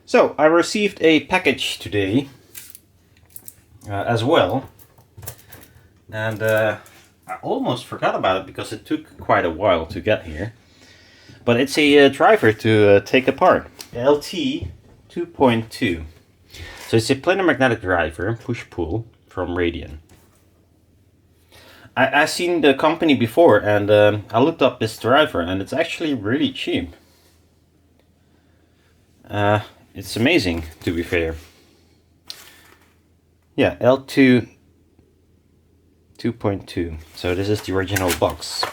So I received a package today as well, and I almost forgot about it because it took quite a while to get here. But it's a driver to take apart, LT2.2. So it's a planar magnetic driver, push-pull, from Radian. I've seen the company before, and I looked up this driver, and it's actually really cheap. It's amazing, to be fair. Yeah, L2 2.2. So this is the original box.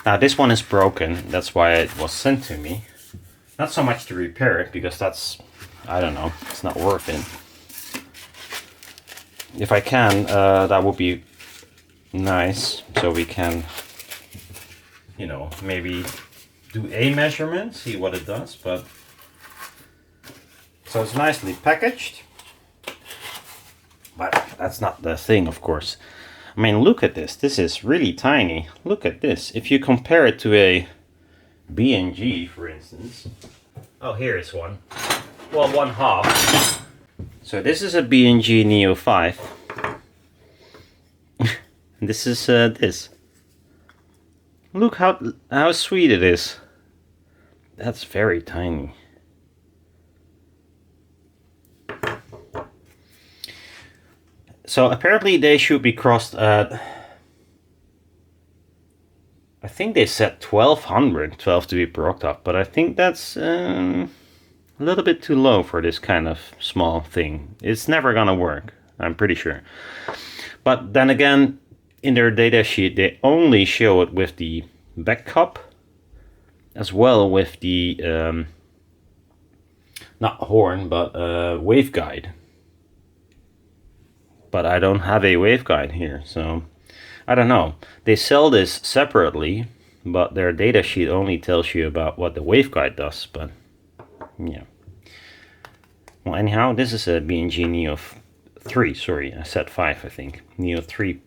Now this one is broken, that's why it was sent to me. Not so much to repair it, because that's, I don't know, it's not worth it. If I can, that would be nice, so we can, you know, maybe do a measurement, see what it does, but... So it's nicely packaged. But that's not the thing, of course. I mean, look at this. This is really tiny. Look at this. If you compare it to a B&G, for instance. Oh, here is one. Well, 1/2. So this is a B&G Neo 5. This is this. Look how sweet it is. That's very tiny. So apparently they should be crossed at, I think they said 1200, 12 to be per octave, but I think that's a little bit too low for this kind of small thing. It's never gonna work, I'm pretty sure. But then again, in their data sheet, they only show it with the back cup, as well with the, not horn, but waveguide. But I don't have a waveguide here, so I don't know. They sell this separately, but their data sheet only tells you about what the waveguide does, but yeah. Well, anyhow, this is a B&G Neo 3, sorry, I said 5, I think. Neo 3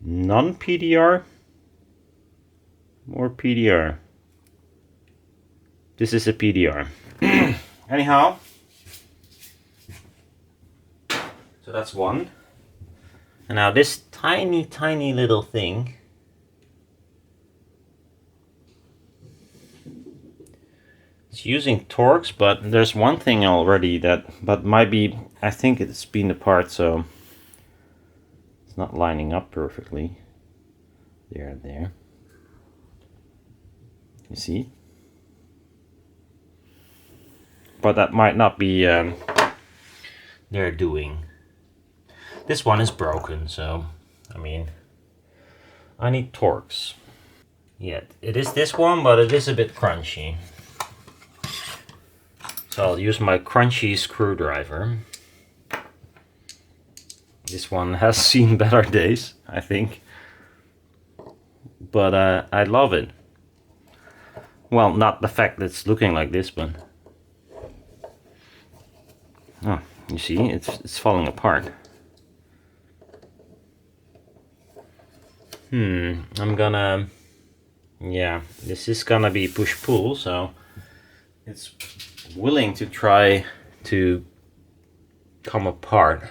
non-PDR or PDR. This is a PDR. Anyhow, so that's one. And now this tiny little thing, it's using Torx, but there's one thing already that, but might be, I think it's been apart, so it's not lining up perfectly. There. You see? But that might not be their doing. This one is broken, so, I mean, I need Torx. Yeah, it is this one, but it is a bit crunchy. So I'll use my crunchy screwdriver. This one has seen better days, I think. But I love it. Well, not the fact that it's looking like this, but... Oh, you see, it's falling apart. I'm gonna... Yeah, this is gonna be push-pull, so... It's willing to try to come apart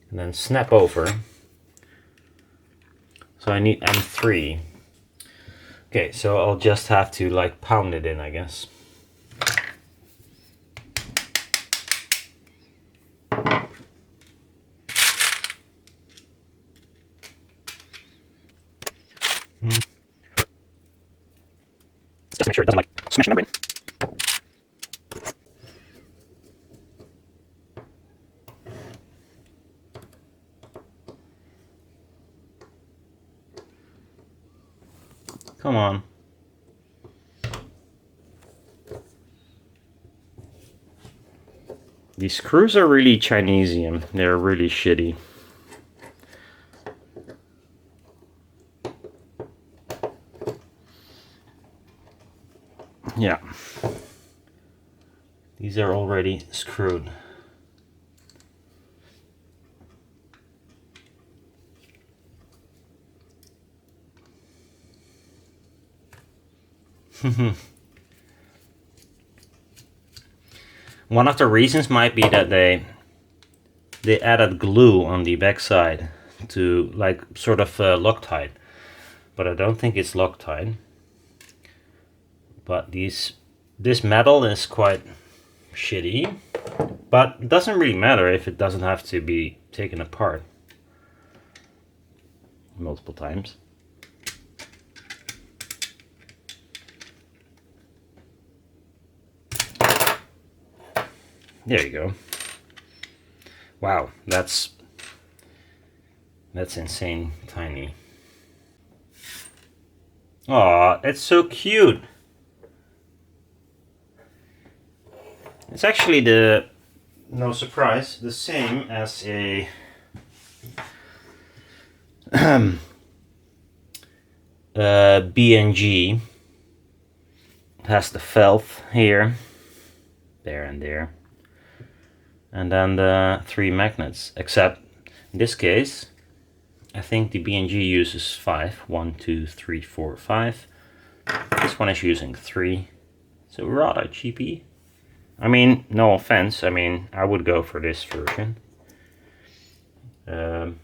and then snap over. So I need M3. Okay, so I'll just have to like pound it in, I guess. Just to make sure it doesn't like smash the membrane. Come on. These screws are really Chinesium. They're really shitty. Yeah. These are already screwed. One of the reasons might be that they added glue on the backside to like sort of Loctite, but I don't think it's Loctite. But this metal is quite shitty, but it doesn't really matter if it doesn't have to be taken apart multiple times. There you go. Wow, that's insane tiny. Aw, it's so cute. It's actually no surprise, the same as a BNG. It has the felt here, there and there. And then the 3 magnets, except in this case, I think the BNG uses 5. 1, 2, 3, 4, 5. This one is using 3. So rather cheapy. I mean, no offense, I mean, I would go for this version. Then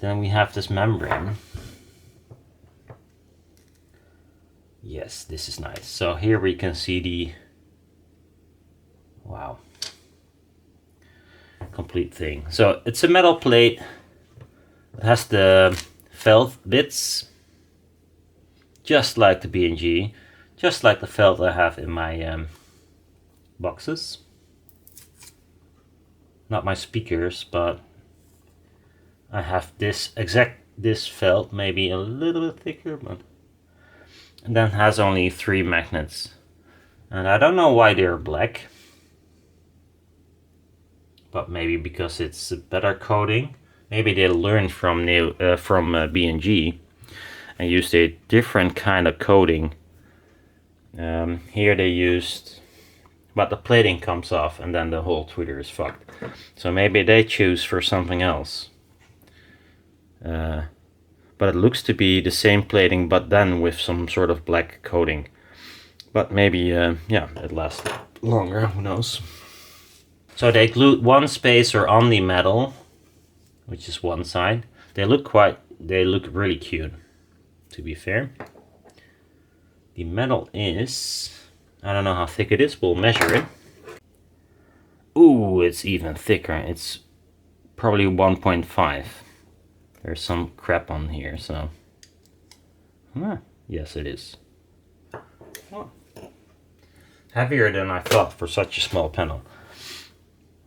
we have this membrane. Yes, this is nice. So here we can see the, wow, complete thing. So it's a metal plate. It has the felt bits, just like the BNG, just like the felt I have in my boxes. Not my speakers, but I have this felt, maybe a little bit thicker, but and then has only 3 magnets. And I don't know why they're black, but maybe because it's a better coating. Maybe they learned from BNG and used a different kind of coating. Here they used, but the plating comes off and then the whole tweeter is fucked. So maybe they choose for something else. But it looks to be the same plating, but then with some sort of black coating. But maybe, yeah, it lasts longer, who knows. So they glued one spacer on the metal, which is one side. They look really cute, to be fair. The metal is, I don't know how thick it is, we'll measure it. Ooh, it's even thicker. It's probably 1.5. There's some crap on here, so. Yes, it is. Oh. Heavier than I thought for such a small panel.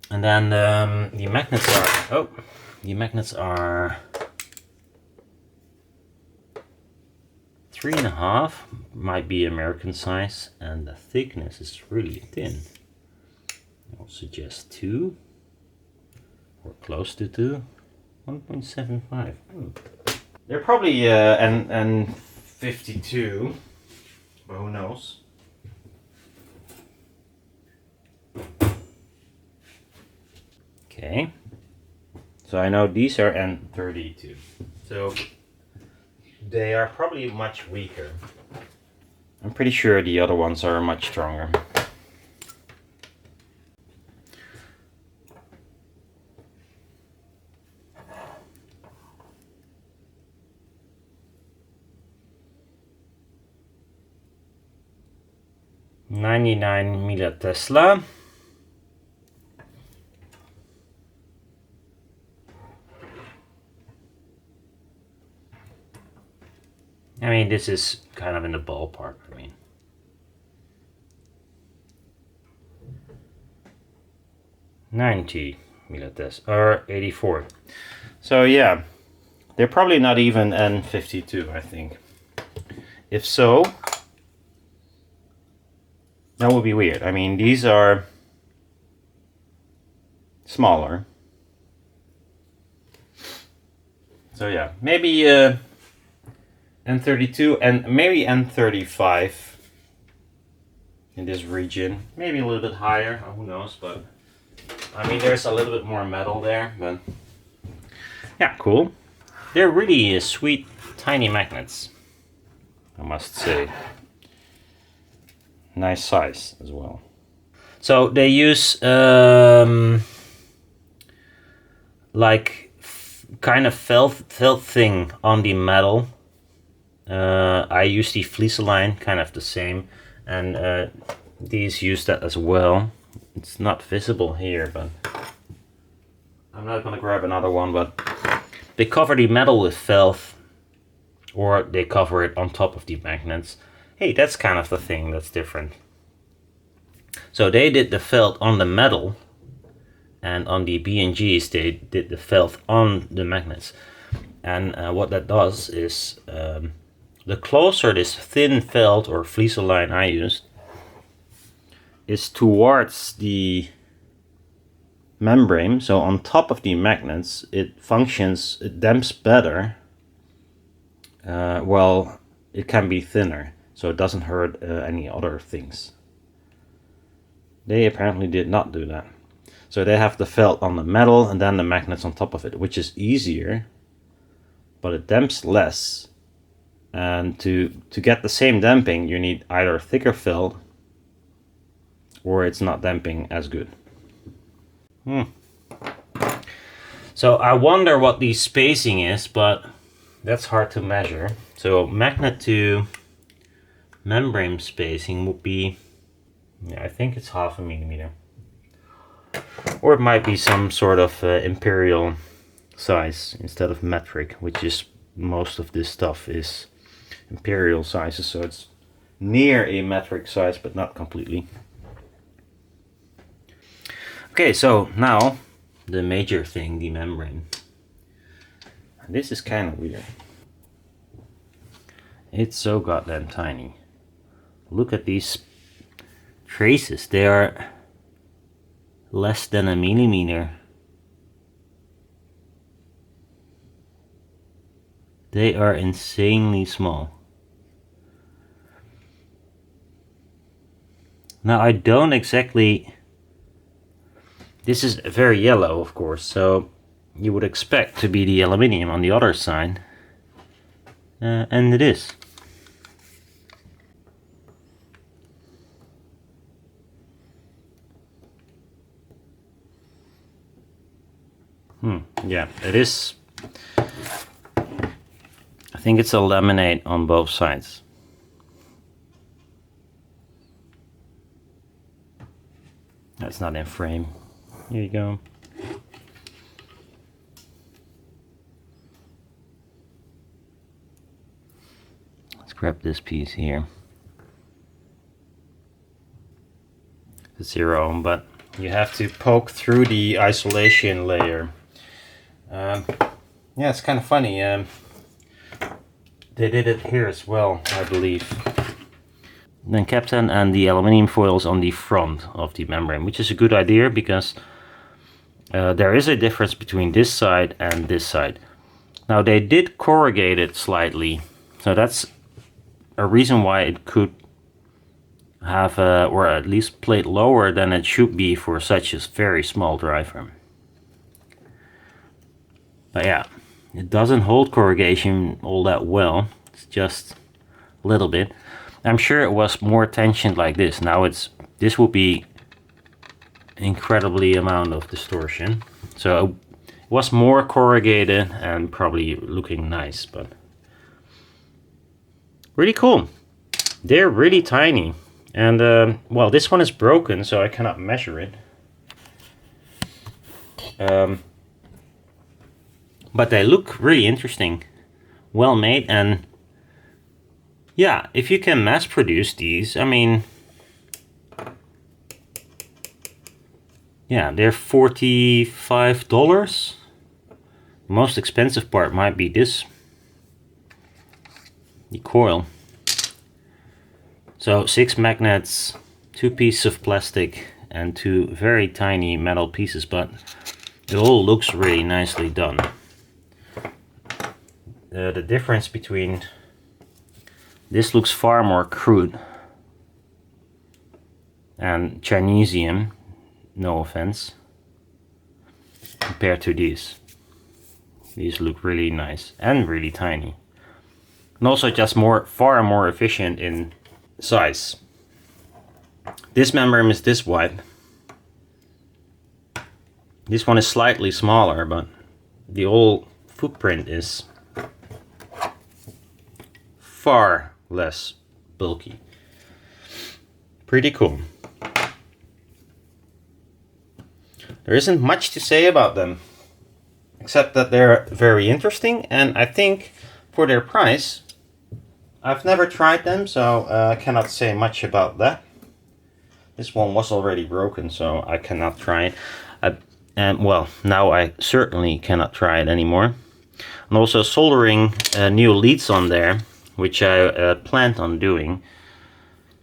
And then the magnets are 3.5, might be American size, and the thickness is really thin. I'll suggest 2, or close to 2. 1.75. They're probably N52, but who knows? Okay, so I know these are N32, so they are probably much weaker. I'm pretty sure the other ones are much stronger. .99 millatesla. I mean, this is kind of in the ballpark. I mean, .90 millatesla or 84. So yeah, they're probably not even N52. I think. If so, that would be weird. I mean, these are smaller. So yeah, maybe N32 and maybe N35 in this region. Maybe a little bit higher, who knows, but I mean, there's a little bit more metal there, but yeah, cool. They're really sweet, tiny magnets, I must say. nice size as well. So they use like kind of felt thing on the metal. I use the Fleeceline, kind of the same, and these use that as well. It's not visible here, but I'm not gonna grab another one, but they cover the metal with felt, or they cover it on top of the magnets. Hey, that's kind of the thing that's different. So they did the felt on the metal, and on the BNGs they did the felt on the magnets. And what that does is, the closer this thin felt or Fleeceline I used is towards the membrane, so on top of the magnets, it functions, it damps better. Well, it can be thinner, so it doesn't hurt any other things. They apparently did not do that. So they have the felt on the metal and then the magnets on top of it, which is easier, but it damps less. And to get the same damping, you need either thicker felt or it's not damping as good. So I wonder what the spacing is, but that's hard to measure. So magnet to membrane spacing would be, yeah, I think it's 0.5 millimeter. Or it might be some sort of imperial size instead of metric, which is most of this stuff is imperial sizes, so it's near a metric size but not completely. Okay, so now the major thing, the membrane. This is kind of weird. It's so goddamn tiny. Look at these traces, they are less than 1 millimeter. They are insanely small. Now I don't exactly, this is very yellow of course, so you would expect to be the aluminium on the other side, and it is. Yeah, it is. I think it's a laminate on both sides. That's not in frame. Here you go. Let's grab this piece here. It's 0 ohm, but you have to poke through the isolation layer. Yeah, it's kind of funny. They did it here as well, I believe. Then Captain and the aluminium foils on the front of the membrane, which is a good idea because there is a difference between this side and this side. Now they did corrugate it slightly, so that's a reason why it could have or at least plate lower than it should be for such a very small driver. But yeah, it doesn't hold corrugation all that well. It's just a little bit. I'm sure it was more tensioned like this. Now this will be incredibly amount of distortion. So it was more corrugated and probably looking nice, but really cool. They're really tiny. And well, this one is broken, so I cannot measure it. But they look really interesting, well made, and yeah, if you can mass produce these, I mean, yeah, they're $45. The most expensive part might be this, the coil. So 6 magnets, 2 pieces of plastic, and 2 very tiny metal pieces, but it all looks really nicely done. The difference between this looks far more crude and Chinesium, no offense, compared to these. These look really nice and really tiny, and also just far more efficient in size. This membrane is this wide. This one is slightly smaller, but the whole footprint is far less bulky. Pretty cool. There isn't much to say about them, except that they're very interesting, and I think for their price, I've never tried them, so I cannot say much about that. This one was already broken, so I cannot try it. And well, now I certainly cannot try it anymore. I'm also soldering new leads on there, which I planned on doing.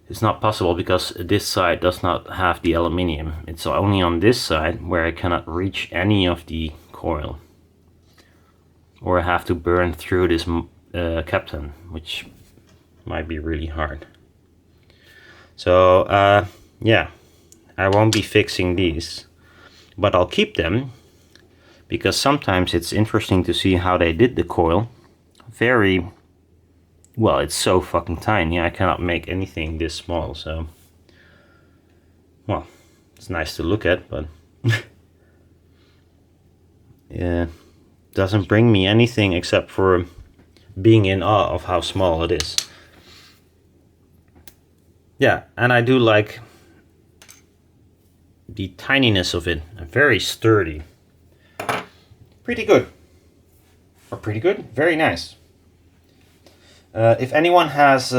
It's not possible because this side does not have the aluminium. It's only on this side where I cannot reach any of the coil. Or I have to burn through this captain, which might be really hard. So yeah, I won't be fixing these, but I'll keep them because sometimes it's interesting to see how they did the coil. Very well, it's so fucking tiny, I cannot make anything this small, so well, it's nice to look at, but yeah, doesn't bring me anything except for being in awe of how small it is. Yeah, and I do like the tininess of it, very sturdy. Pretty good. Or pretty good, very nice. If anyone has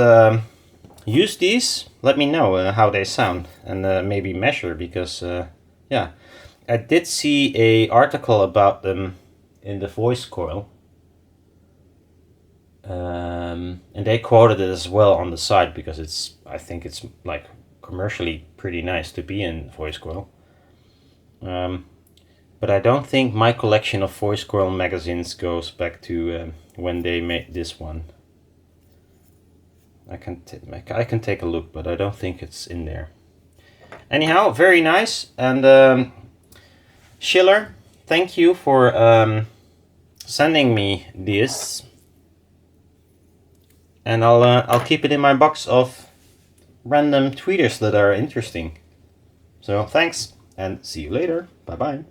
used these, let me know how they sound and maybe measure, because yeah, I did see a article about them in the voice coil, and they quoted it as well on the side because I think it's like commercially pretty nice to be in voice coil. But I don't think my collection of voice coil magazines goes back to when they made this one. I can take a look, but I don't think it's in there. Anyhow, very nice. And Schiller, thank you for sending me this. And I'll keep it in my box of random tweeters that are interesting. So thanks, and see you later. Bye bye.